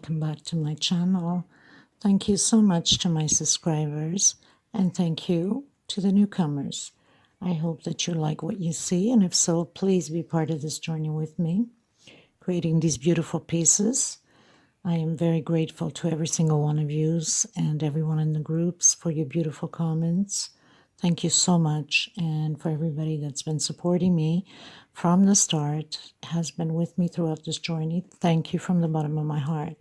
welcome back to my channel. Thank you so much to my subscribers, and thank you to the newcomers. I hope that you like what you see, and if so, please be part of this journey with me, creating these beautiful pieces. I am very grateful to every single one of you and everyone in the groups for your beautiful comments. Thank you so much, and for everybody that's been supporting me from the start, has been with me throughout this journey. Thank you from the bottom of my heart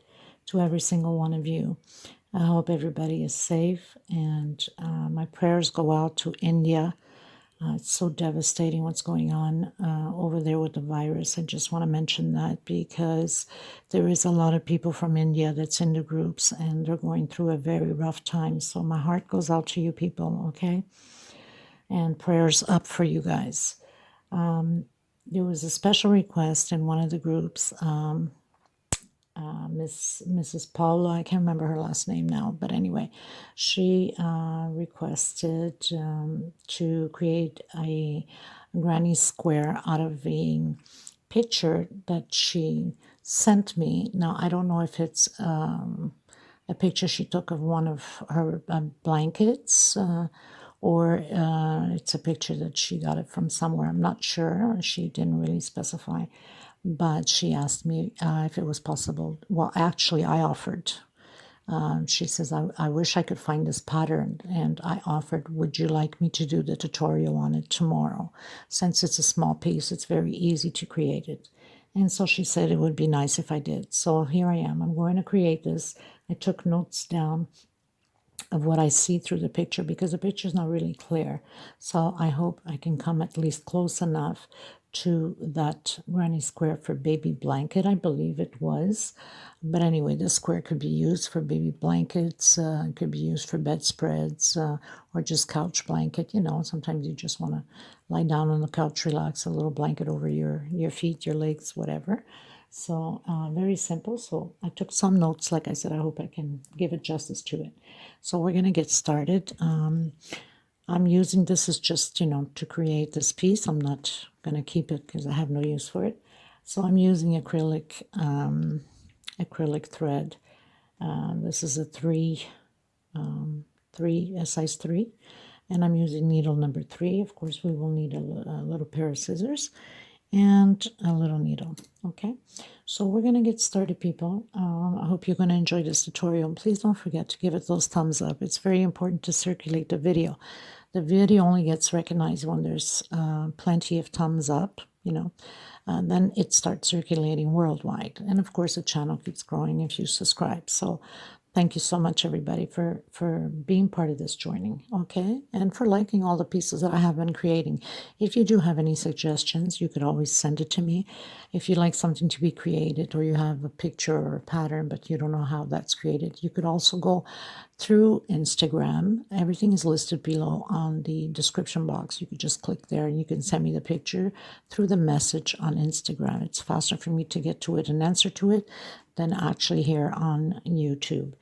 to every single one of you. I hope everybody is safe, and my prayers go out to India. It's so devastating what's going on over there with the virus. I just want to mention that because there is a lot of people from India that's in the groups, and they're going through a very rough time. So my heart goes out to you people, okay? And prayers up for you guys. There was a special request in one of the groups. Mrs. Paula, I can't remember her last name now, but anyway, she requested to create a granny square out of a picture that she sent me. Now, I don't know if it's a picture she took of one of her blankets, or it's a picture that she got it from somewhere. I'm not sure. She didn't really specify. But she asked me if it was possible. Well, actually, I offered. She says, I wish I could find this pattern. And I offered, would you like me to do the tutorial on it tomorrow? Since it's a small piece, it's very easy to create it. And so she said it would be nice if I did. So here I am. I'm going to create this. I took notes down of what I see through the picture because the picture is not really clear. So I hope I can come at least close enough to that granny square for baby blanket. I believe it was. But anyway, this square could be used for baby blankets, it could be used for bedspreads, or just couch blanket. You know, sometimes you just want to lie down on the couch, relax, a little blanket over your feet, your legs, whatever. So very simple. So I took some notes. Like I said, I hope I can give it justice to it. So we're going to get started. I'm using this as just, to create this piece. I'm not going to keep it because I have no use for it. So I'm using acrylic thread. This is a size 3. And I'm using needle number 3. Of course, we will need a little pair of scissors and a little needle. Okay, so we're going to get started, people. I hope you're going to enjoy this tutorial. Please don't forget to give it those thumbs up. It's very important to circulate the video. The video only gets recognized when there's plenty of thumbs up, then it starts circulating worldwide. And of course, the channel keeps growing if you subscribe. So thank you so much, everybody, for being part of this joining, okay? And for liking all the pieces that I have been creating. If you do have any suggestions, you could always send it to me. If you'd like something to be created, or you have a picture or a pattern, but you don't know how that's created, you could also go through Instagram. Everything is listed below on the description box. You could just click there and you can send me the picture through the message on Instagram. It's faster for me to get to it and answer to it than actually here on YouTube.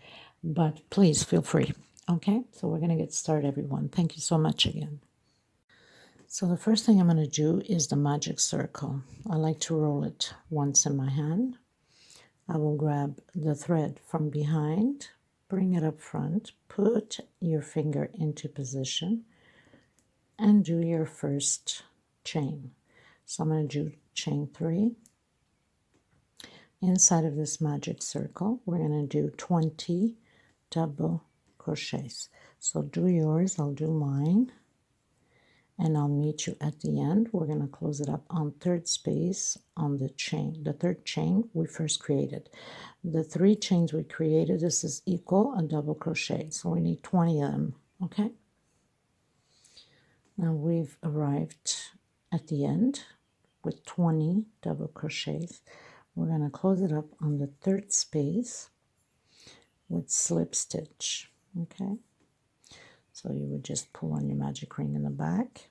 But please feel free. Okay, so we're going to get started, everyone. Thank you so much again. So the first thing I'm going to do is the magic circle. I like to roll it once in my hand. I will grab the thread from behind, bring it up front, put your finger into position, and do your first chain. So I'm going to do chain 3. Inside of this magic circle, we're going to do 20 double crochets. So do yours, I'll do mine, and I'll meet you at the end. We're going to close it up on third space on the chain, the third chain we first created. The 3 chains we created, this is equal a double crochet, so we need 20 of them, okay? Now we've arrived at the end with 20 double crochets. We're going to close it up on the third space with slip stitch, okay? So you would just pull on your magic ring in the back.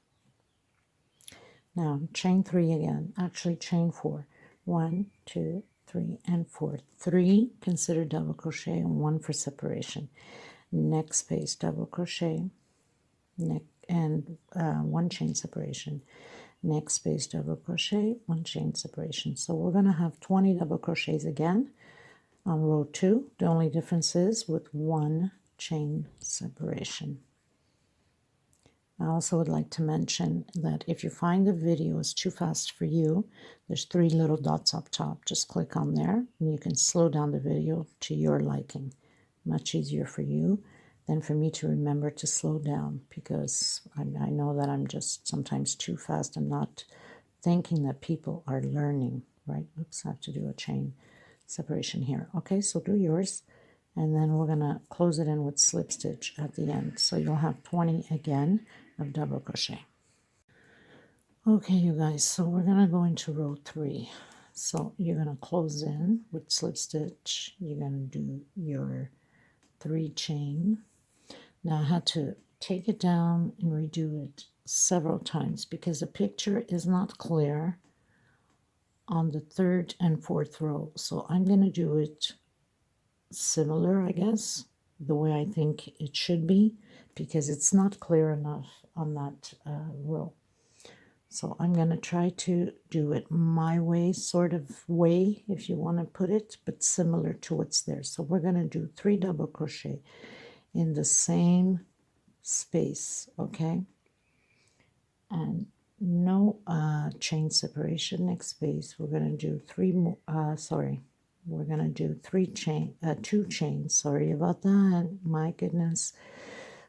Now chain 3 again, actually chain 4. 1, 2, 3, and 4. 3 consider double crochet and 1 for separation. Next space, double crochet, and 1 chain separation. Next space, double crochet, 1 chain separation. So we're going to have 20 double crochets again on row 2. The only difference is with 1 chain separation. I also would like to mention that if you find the video is too fast for you, there's 3 little dots up top. Just click on there and you can slow down the video to your liking. Much easier for you than for me to remember to slow down, because I know that I'm just sometimes too fast and not thinking that people are learning, right? Oops, I have to do a chain separation here. Okay, so do yours, and then we're going to close it in with slip stitch at the end. So you'll have 20 again of double crochet. Okay, you guys, so we're going to go into row 3. So you're going to close in with slip stitch. You're going to do your 3 chain. Now I had to take it down and redo it several times because the picture is not clear on the 3rd and 4th row. So I'm going to do it similar, I guess, the way I think it should be, because it's not clear enough on that row. So I'm going to try to do it my way, sort of way, if you want to put it, but similar to what's there. So we're going to do 3 double crochet in the same space, okay? And no chain separation. Next space, we're going to do 3 more, we're going to do 2 chains. Sorry about that, my goodness.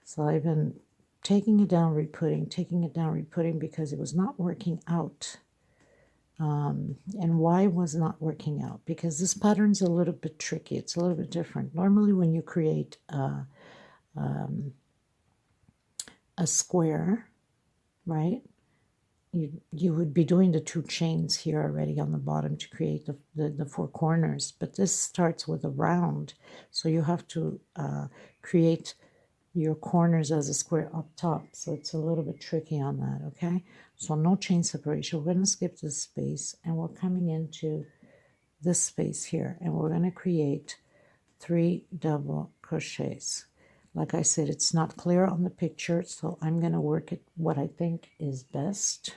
So I've been taking it down, re-putting, because it was not working out. And why was not working out? Because this pattern's a little bit tricky. It's a little bit different. Normally when you create a square, right, you would be doing the 2 chains here already on the bottom to create the 4 corners, but this starts with a round, so you have to create your corners as a square up top, so it's a little bit tricky on that, okay? So no chain separation. We're going to skip this space and we're coming into this space here, and we're going to create 3 double crochets. Like I said, it's not clear on the picture, so I'm going to work it what I think is best.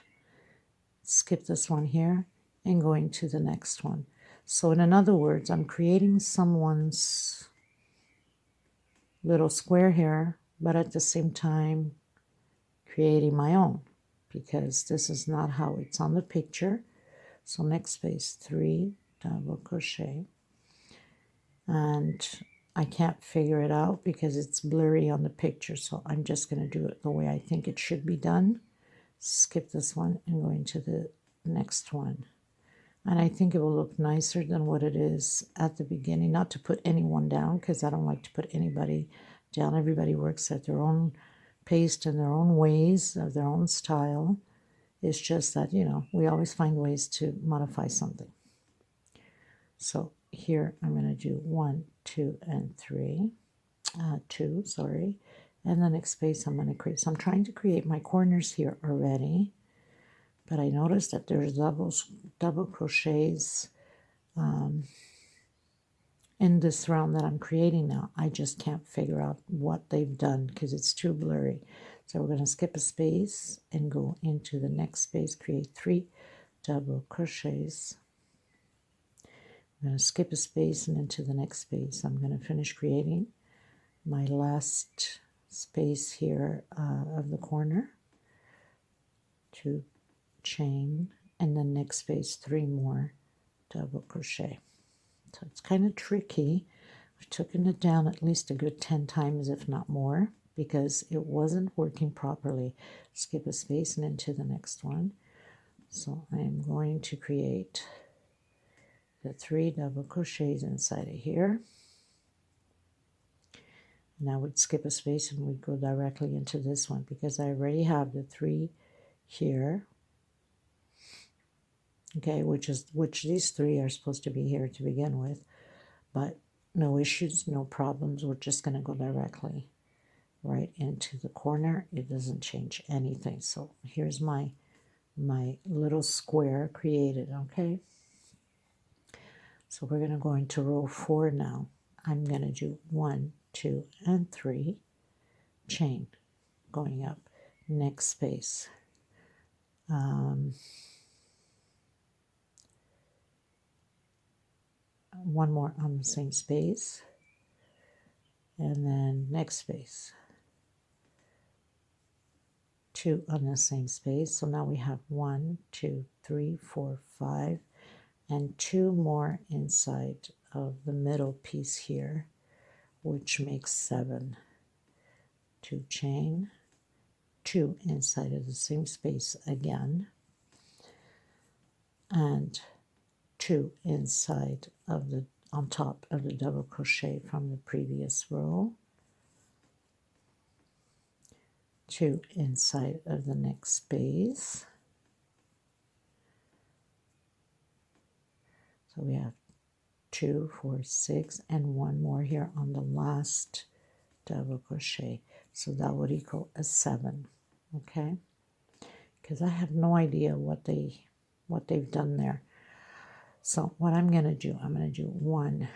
Skip this one here and going to the next one. So in other words, I'm creating someone's little square here, but at the same time creating my own, because this is not how it's on the picture. So next space, 3 double crochet, and I can't figure it out because it's blurry on the picture, so I'm just going to do it the way I think it should be done. Skip this one and go into the next one, and I think it will look nicer than what it is at the beginning. Not to put anyone down, because I don't like to put anybody down. Everybody works at their own pace and their own ways, of their own style. It's just that, you know, we always find ways to modify something. So here I'm going to do 1, 2, and 3. 2, sorry. And the next space I'm going to create. So I'm trying to create my corners here already, but I noticed that there's double crochets in this round that I'm creating now. I just can't figure out what they've done because it's too blurry. So we're going to skip a space and go into the next space, create 3 double crochets. I'm going to skip a space and into the next space. I'm going to finish creating my last space here of the corner, 2 chain, and then next space 3 more double crochet. So it's kind of tricky. I've taken it down at least a good 10 times, if not more, because it wasn't working properly. Skip a space and into the next one. So I am going to create the 3 double crochets inside of here. And I would skip a space and we'd go directly into this one because I already have the 3 here. Okay, which these 3 are supposed to be here to begin with, but no issues, no problems. We're just going to go directly right into the corner. It doesn't change anything. So here's my little square created, okay? So we're going to go into row 4 now. I'm going to do 1, 2, and 3 chain going up. Next space. 1, one more on the same space, and then next space, 2 on the same space. So now we have 1, 2, 3, 4, 5, and 2 more inside of the middle piece here, which makes 7. 2 chain, 2 inside of the same space again, and 2 inside of the on top of the double crochet from the previous row, 2 inside of the next space. So we have 2, 4, 6, and 1 more here on the last double crochet. So that would equal a 7, okay? Because I have no idea what they've done there. So what I'm going to do, I'm going to do 1,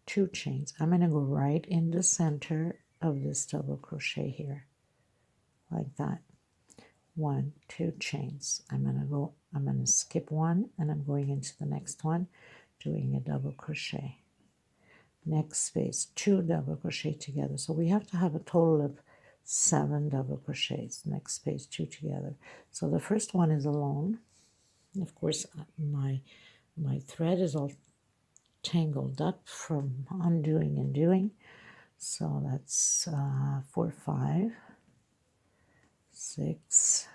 2 chains. I'm going to go right in the center of this double crochet here, like that. 1, 2 chains. I'm going to skip 1, and I'm going into the next one, doing a double crochet. Next space, 2 double crochet together. So we have to have a total of 7 double crochets. Next space, 2 together. So the first one is alone. Of course, my thread is all tangled up from undoing and doing. So that's 4, 5, 6,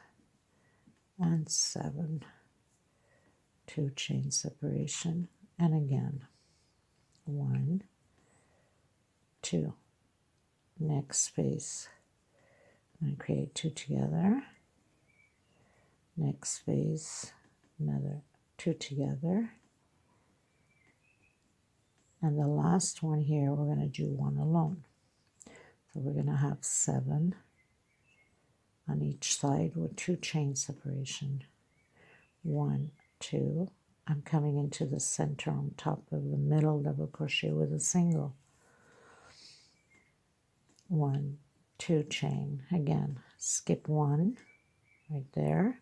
and 7. 2 chain separation, and again 1, 2. Next space, I'm going to create 2 together. Next space, another 2 together. And the last one here, we're going to do 1 alone. So we're going to have 7 on each side with 2 chain separation. 1, 2. I'm coming into the center on top of the middle double crochet with a single. 1, 2 chain. Again, skip 1 right there.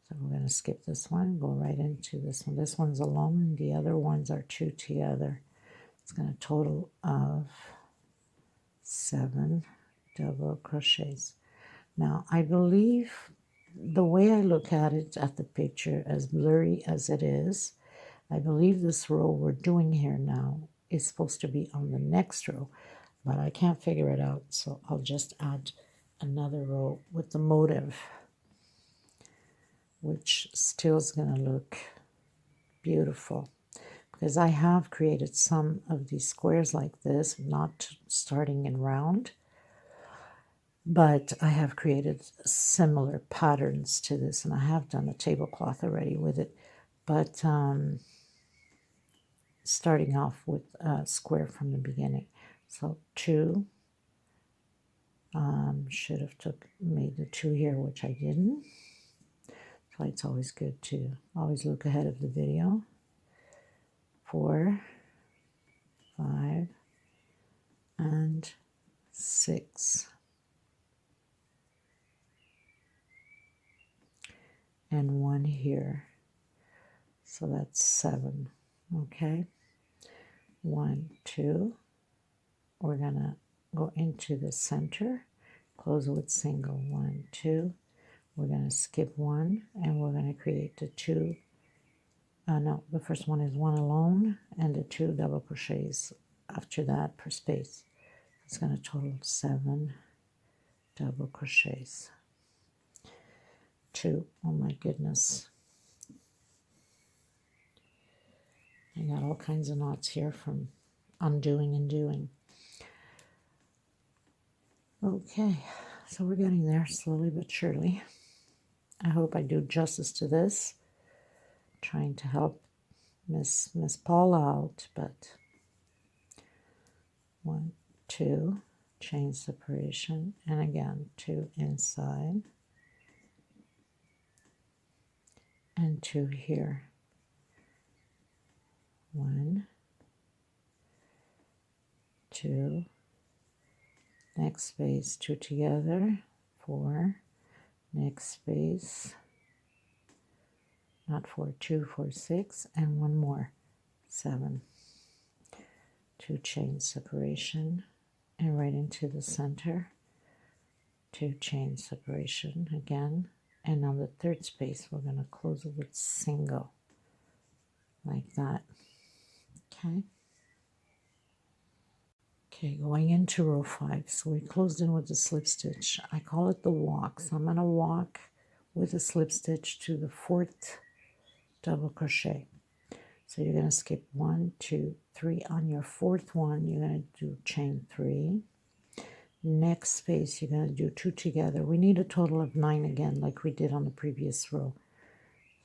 So we're going to skip this one, go right into this one. This one's alone, the other ones are 2 together. It's going to total of 7 double crochets. Now, I believe the way I look at it, at the picture, as blurry as it is, I believe this row we're doing here now is supposed to be on the next row, but I can't figure it out, so I'll just add another row with the motive, which still is going to look beautiful, because I have created some of these squares like this, not starting in round, but I have created similar patterns to this, and I have done a tablecloth already with it, but starting off with a square from the beginning. So 2, should have made the 2 here, which I didn't. So it's always good to always look ahead of the video. 4, 5, and 6. And 1 here. So that's 7. Okay. 1, 2. We're going to go into the center, close with single. 1, 2. We're going to skip 1, and we're going to create the 2. No, the first one is 1 alone, and the 2 double crochets after that per space. It's going to total 7 double crochets. 2. Oh my goodness. I got all kinds of knots here from undoing and doing. Okay, so we're getting there slowly but surely. I hope I do justice to this. Trying to help Miss Paula out, but 1, 2, chain separation, and again 2 inside, and 2 here. 1, 2, next space, 2 together, 4, next space, not 4, 2, 4, 6, and 1 more. 7, 2 chain separation, and right into the center, 2 chain separation again, and on the third space we're going to close it with single, like that. Okay, going into row 5, so we closed in with the slip stitch. I call it the walk, so I'm going to walk with a slip stitch to the 4th double crochet. So you're going to skip 1, 2, 3. On your 4th one, you're going to do chain 3. Next space, you're going to do 2 together. We need a total of 9 again, like we did on the previous row.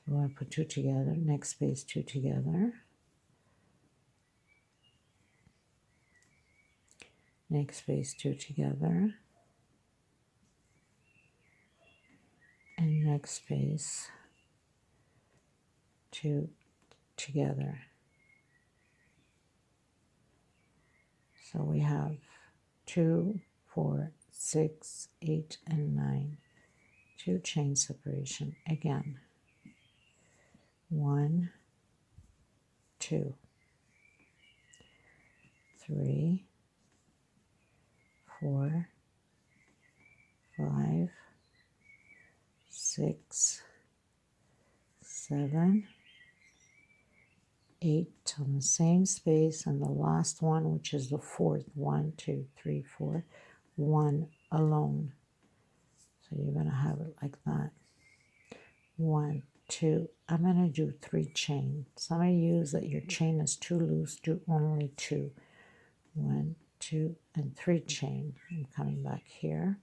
So I'm going to put 2 together. Next space, 2 together. Next space, 2 together. And next space, 2 together. So we have 2, 4, 6, 8, and 9. 2 chain separation again. 1, 2, 3, 4, 5, 6, 7, 8 on the same space, and the last one, which is the 4th, 1, 2, 3, 4, 1 alone. So you're going to have it like that. 1, 2. I'm going to do 3 chain. Some of you use that your chain is too loose, do only 2. 1, 2, and 3 chain. I'm coming back here.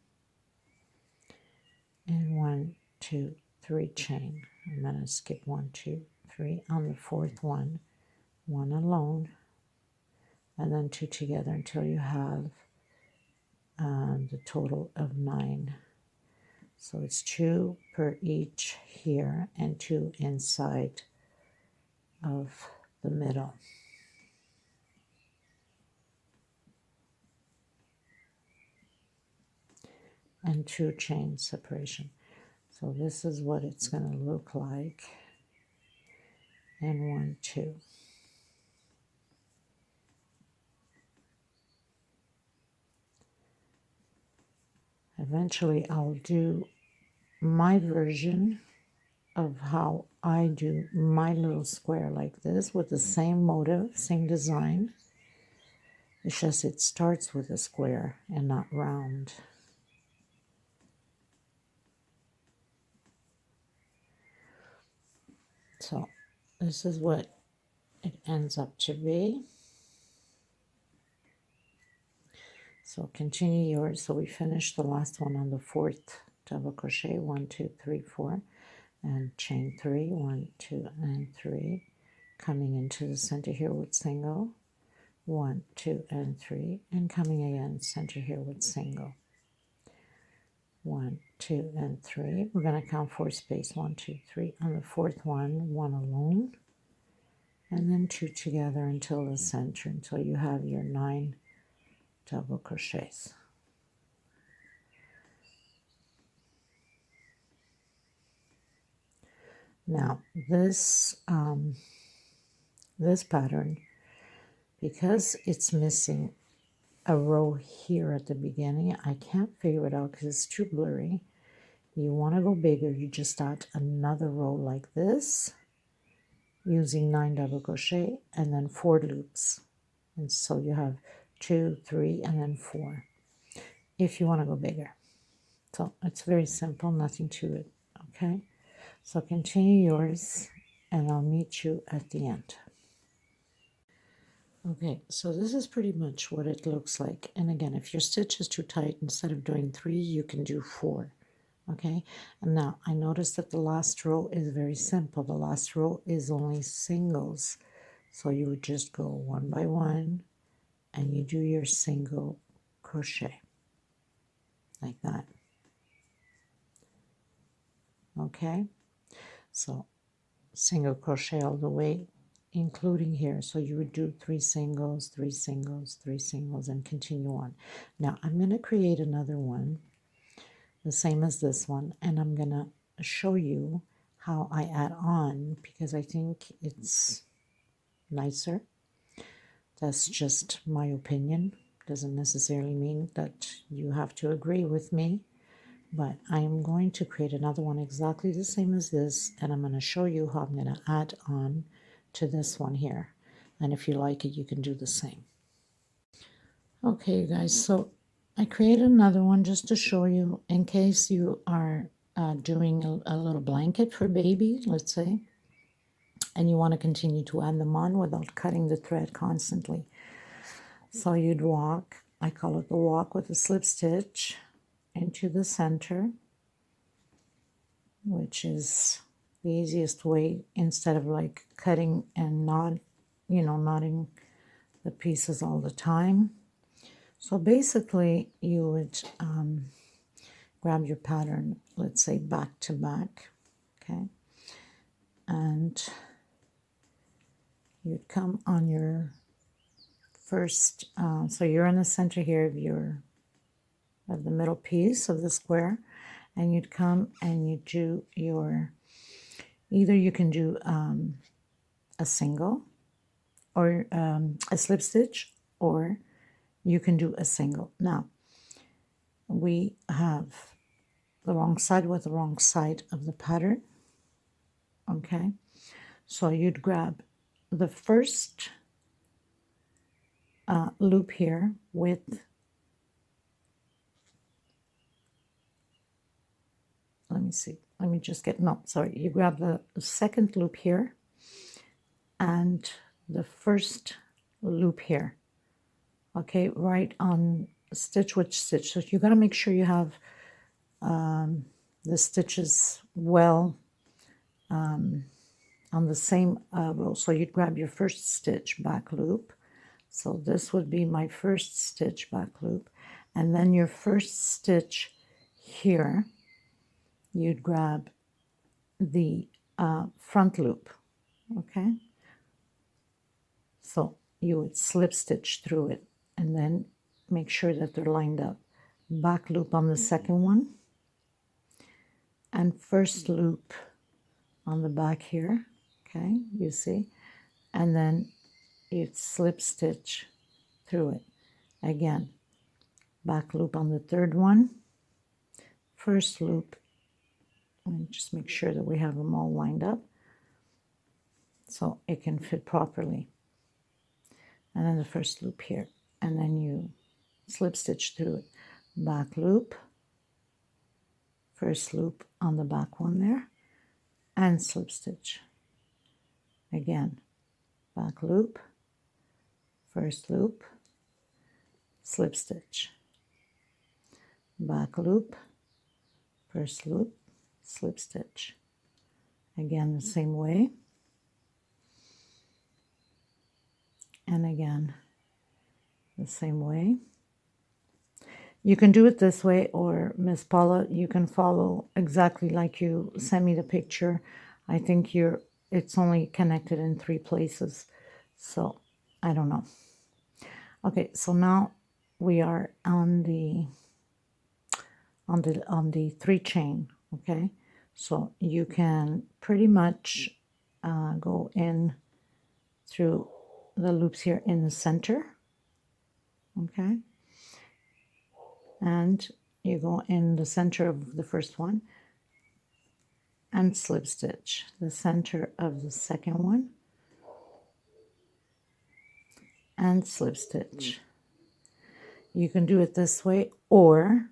And 1, 2, 3 chain. I'm going to skip 1, 2, 3 on the 4th one. 1 alone, and then 2 together until you have the total of 9. So it's 2 per each here and 2 inside of the middle. And 2 chain separation. So this is what it's going to look like. And 1, 2. Eventually I'll do my version of how I do my little square like this with the same motive, same design. It's just it starts with a square and not round. So this is what it ends up to be. So continue yours. So we finished the last one on the 4th double crochet, 1, 2, 3, 4, and chain 3, 1, 2, and 3, coming into the center here with single, 1, 2, and 3, and coming again center here with single, 1, 2, and 3. We're going to count 4 space, 1, 2, 3. On the 4th one, 1 alone, and then 2 together until the center, until you have your 9 double crochets. Now this this pattern, because it's missing a row here at the beginning, I can't figure it out because it's too blurry. You want to go bigger, you just start another row like this using 9 double crochet and then 4 loops, and so you have 2, 3, and then 4 if you want to go bigger. So it's very simple, nothing to it. Okay, so continue yours and I'll meet you at the end. Okay, so this is pretty much what it looks like. And again, if your stitch is too tight, instead of doing 3, you can do 4. Okay, and now I noticed that the last row is very simple. The last row is only singles. So you would just go one by one and you do your single crochet like that. Okay, so single crochet all the way, including here. So you would do 3 singles, 3 singles, 3 singles, and continue on. Now I'm going to create another one, the same as this one, and I'm going to show you how I add on, because I think it's nicer. That's just my opinion. Doesn't necessarily mean that you have to agree with me, but I am going to create another one exactly the same as this, and I'm going to show you how I'm going to add on to this one here. And if you like it, you can do the same. Okay, you guys, so I created another one just to show you in case you are doing a little blanket for baby, let's say, and you want to continue to add them on without cutting the thread constantly. So you'd walk, I call it the walk with a slip stitch into the center, which is the easiest way instead of like cutting and knotting the pieces all the time. So basically you would grab your pattern, let's say back to back, okay, and you'd come on your first, so you're in the center here of the middle piece of the square, and you'd come and you do your, either you can do a single or a slip stitch, or you can do a single. Now we have the wrong side with the wrong side of the pattern, okay, so you'd grab the first loop here with let me see, let me just get, no, sorry, you grab the second loop here and the first loop here, okay, right on stitch with stitch. So you got to make sure you have the stitches well on the same row. So you'd grab your first stitch back loop, so this would be my first stitch back loop, and then your first stitch here you'd grab the front loop, okay, so you would slip stitch through it and then make sure that they're lined up. Back loop on the second one and first loop on the back here, okay, you see, and then you'd slip stitch through it again. Back loop on the third one, first loop, and just make sure that we have them all lined up so it can fit properly, and then the first loop here, and then you slip stitch through it. Back loop, first loop on the back one there, and slip stitch again. Back loop, first loop, slip stitch, back loop, first loop, slip stitch, again the same way, and again the same way. You can do it this way, or Miss Paula, you can follow exactly like you sent me the picture. I think it's only connected in 3 places, so I don't know. Okay, so now we are on the 3 chain, okay, so you can pretty much go in through the loops here in the center, okay, and you go in the center of the first one and slip stitch the center of the second one and slip stitch. You can do it this way, or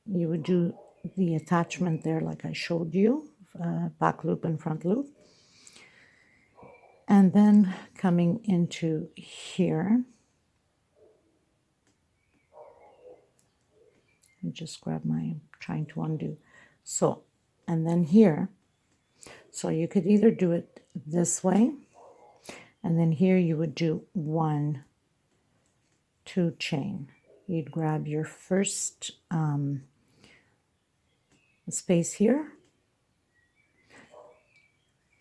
you would do the attachment there like I showed you, back loop and front loop, and then coming into here, and just grab my, trying to undo, so, and then here, so you could either do it this way, and then here you would do 1, 2 chain. You'd grab your first space here,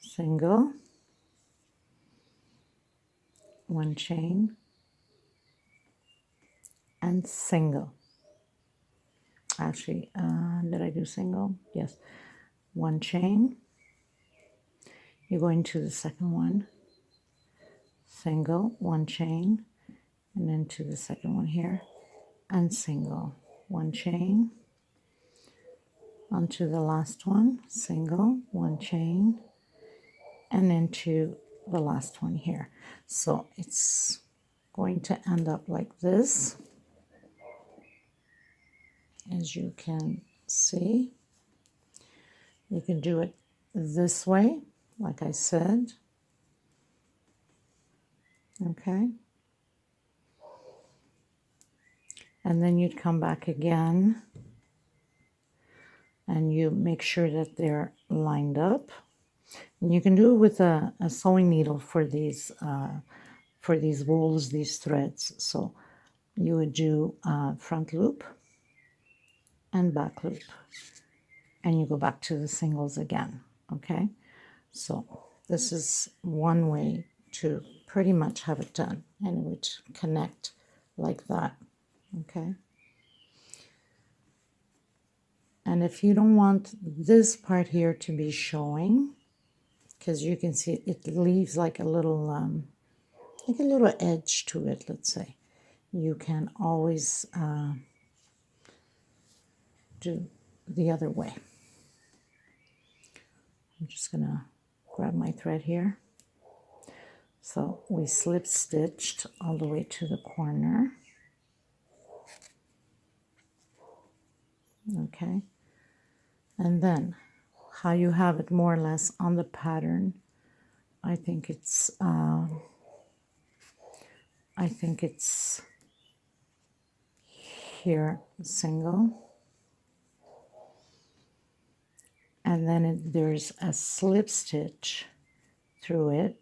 single, 1 chain, and single. Actually, did I do single? Yes. 1 chain. You go into the second one, single, one chain, and into the second one here, and single, one chain, onto the last one, single, one chain, and into the last one here. So it's going to end up like this, as you can see. You can do it this way, like I said. Okay. And then you'd come back again and you make sure that they're lined up. And you can do it with a sewing needle for these wools, these threads. So you would do front loop and back loop, and you go back to the singles again. Okay, so this is one way to pretty much have it done, and it would connect like that. Okay, and if you don't want this part here to be showing, because you can see it leaves like a little edge to it, let's say, you can always do the other way. I'm just gonna grab my thread here. So we slip stitched all the way to the corner. Okay, and then how you have it more or less on the pattern, I think it's here, single, and then there's a slip stitch through it,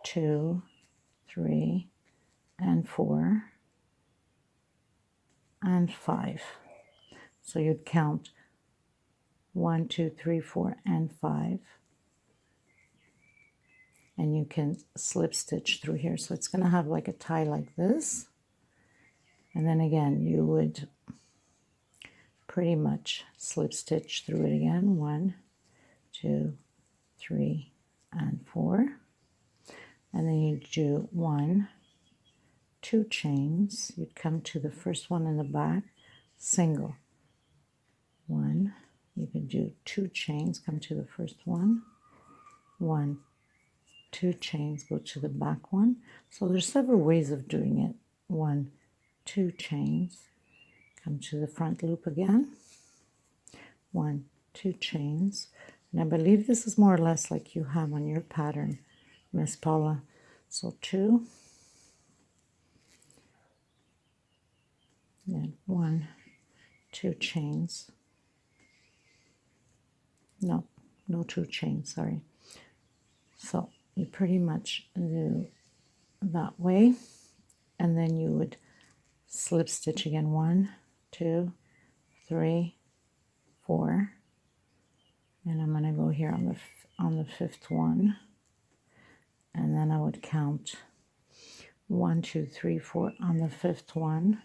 2, 3, and 4, and 5. So you'd count 1, 2, 3, 4, and 5, and you can slip stitch through here. So it's going to have like a tie like this, and then again you would pretty much slip stitch through it again, 1, 2, 3, and 4, and then you do 1, 2 chains. You'd come to the first one in the back, single, 1, you can do 2 chains, come to the first one, 1, 2 chains, go to the back one. So there's several ways of doing it. 1, 2 chains, come to the front loop again, 1, 2 chains, and I believe this is more or less like you have on your pattern, Miss Paula. So 2, then 1, 2 chains, no 2 chains, sorry. So you pretty much do that way, and then you would slip stitch again, 1, 2, 3, 4, and I'm going to go here on the 5th one, and then I would count 1, 2, 3, 4 on the 5th one.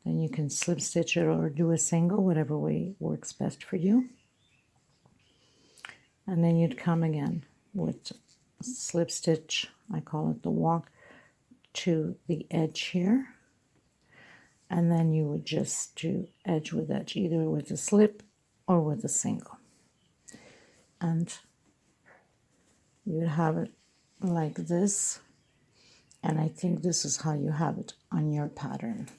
Then you can slip stitch it or do a single, whatever way works best for you. And then you'd come again with slip stitch, I call it the walk, to the edge here. And then you would just do edge with edge, either with a slip or with a single. And you would have it like this. And I think this is how you have it on your pattern.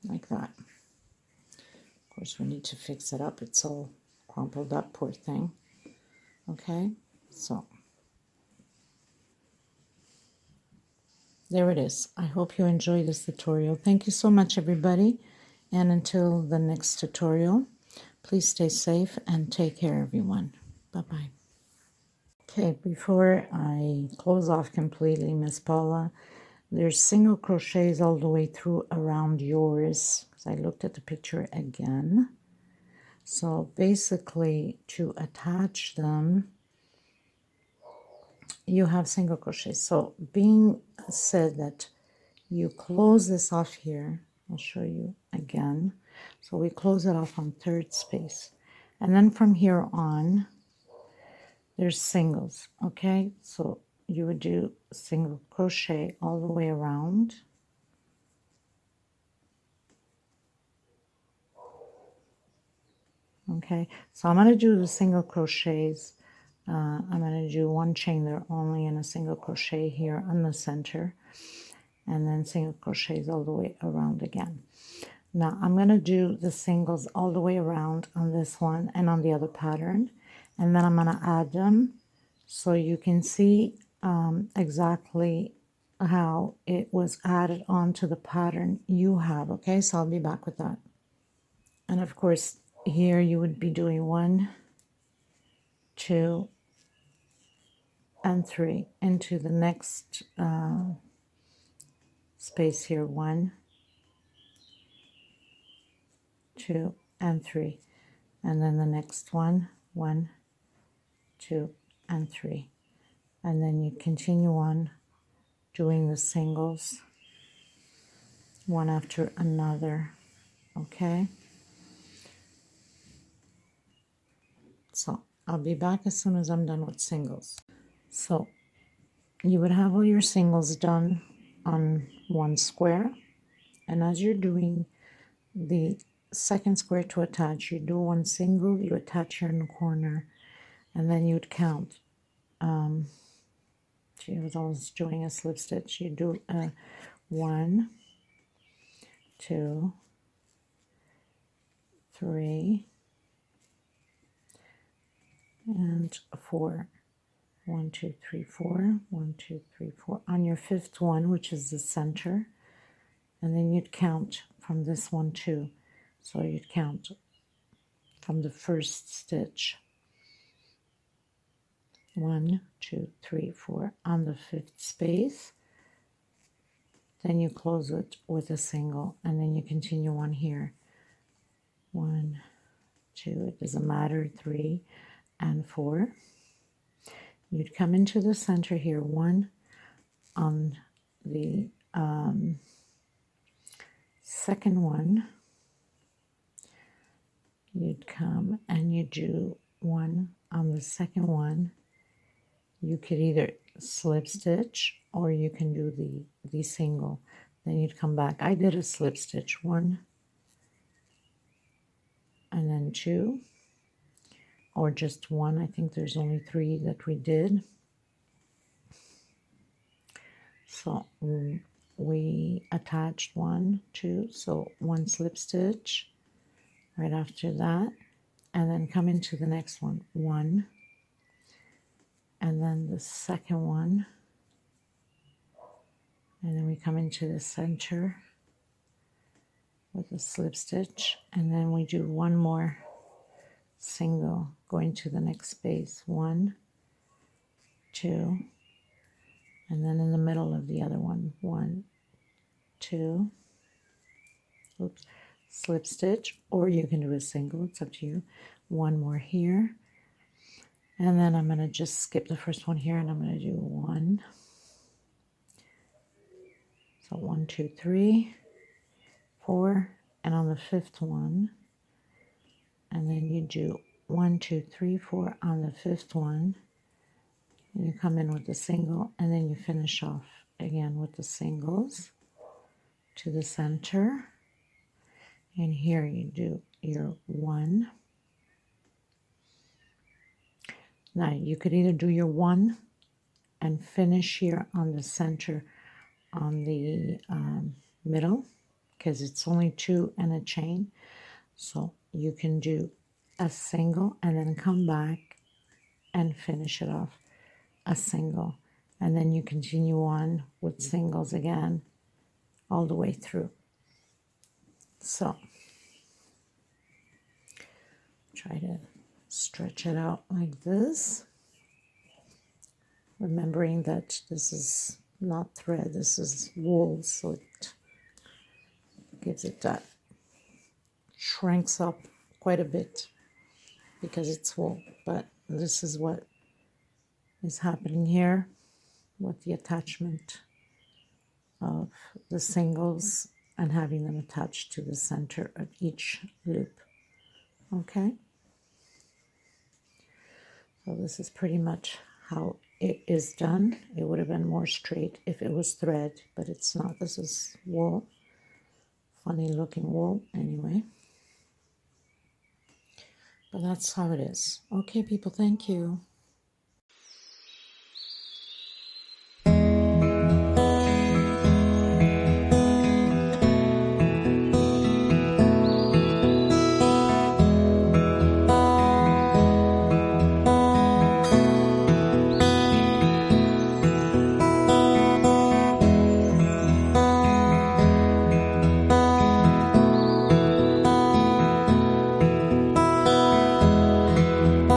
Like that. Of course, we need to fix it up. It's all crumpled up, poor thing. Okay, so there it is. I hope you enjoyed this tutorial. Thank you so much, everybody. And until the next tutorial, please stay safe and take care, everyone. Bye-bye. Okay, before I close off completely, Miss Paula, there's single crochets all the way through around yours, because I looked at the picture again. So basically, to attach them, you have single crochets. So being said that you close this off here, I'll show you again. So we close it off on 3rd space. And then from here on, there's singles. Okay, so you would do single crochet all the way around. Okay, so I'm going to do the single crochets. I'm going to do one chain there only and a single crochet here on the center, and then single crochets all the way around again. Now I'm going to do the singles all the way around on this one and on the other pattern, and then I'm going to add them so you can see exactly how it was added onto the pattern you have. Okay, so I'll be back with that. And of course here you would be doing 1, 2, and 3 into the next space here. 1, 2, and 3, and then the next one. 1, 2, and 3, and then you continue on doing the singles one after another. Okay, so I'll be back as soon as I'm done with singles. So you would have all your singles done on one square, and as you're doing the second square to attach, you do one single, you attach here in the corner, and then you'd count. She was always doing a slip stitch. You do a 1, 2, 3, and 4. 1, 2, 3, 4. 1, 2, 3, 4. On your fifth one, which is the center, and then you'd count from this one too. So you'd count from the first stitch. 1, 2, 3, 4 on the fifth space. Then you close it with a single, and then you continue on here. 1, 2, it doesn't matter, 3 and 4. You'd come into the center here, 1 on the second one. You'd come and you do 1 on the second one. You could either slip stitch or you can do the single. Then you'd come back. I did a slip stitch, 1 and then 2, or just 1. I think there's only 3 that we did. So we attached 1, 2, so 1 slip stitch right after that, and then come into the next one, 1, and then the second one, and then we come into the center with a slip stitch, and then we do 1 more single going to the next space, 1, 2, and then in the middle of the other one, 1, 2, oops, slip stitch, or you can do a single, it's up to you. 1 more here, and then I'm going to just skip the first one here, and I'm going to do 1. So 1, 2, 3, 4, and on the fifth one, and then you do 1, 2, 3, 4 on the fifth one, and you come in with a single, and then you finish off again with the singles to the center, and here you do your 1. Now you could either do your 1 and finish here on the center on the middle, because it's only 2 and a chain, so you can do a single and then come back and finish it off a single, and then you continue on with singles again all the way through. So try to stretch it out like this, remembering that this is not thread, this is wool, so it gives it that, shrinks up quite a bit because it's wool, but this is what is happening here with the attachment of the singles and having them attached to the center of each loop. Okay, So this is pretty much how it is done. It would have been more straight if it was thread, but it's not. This is wool, funny looking wool anyway. But that's how it is. Okay, people, thank you.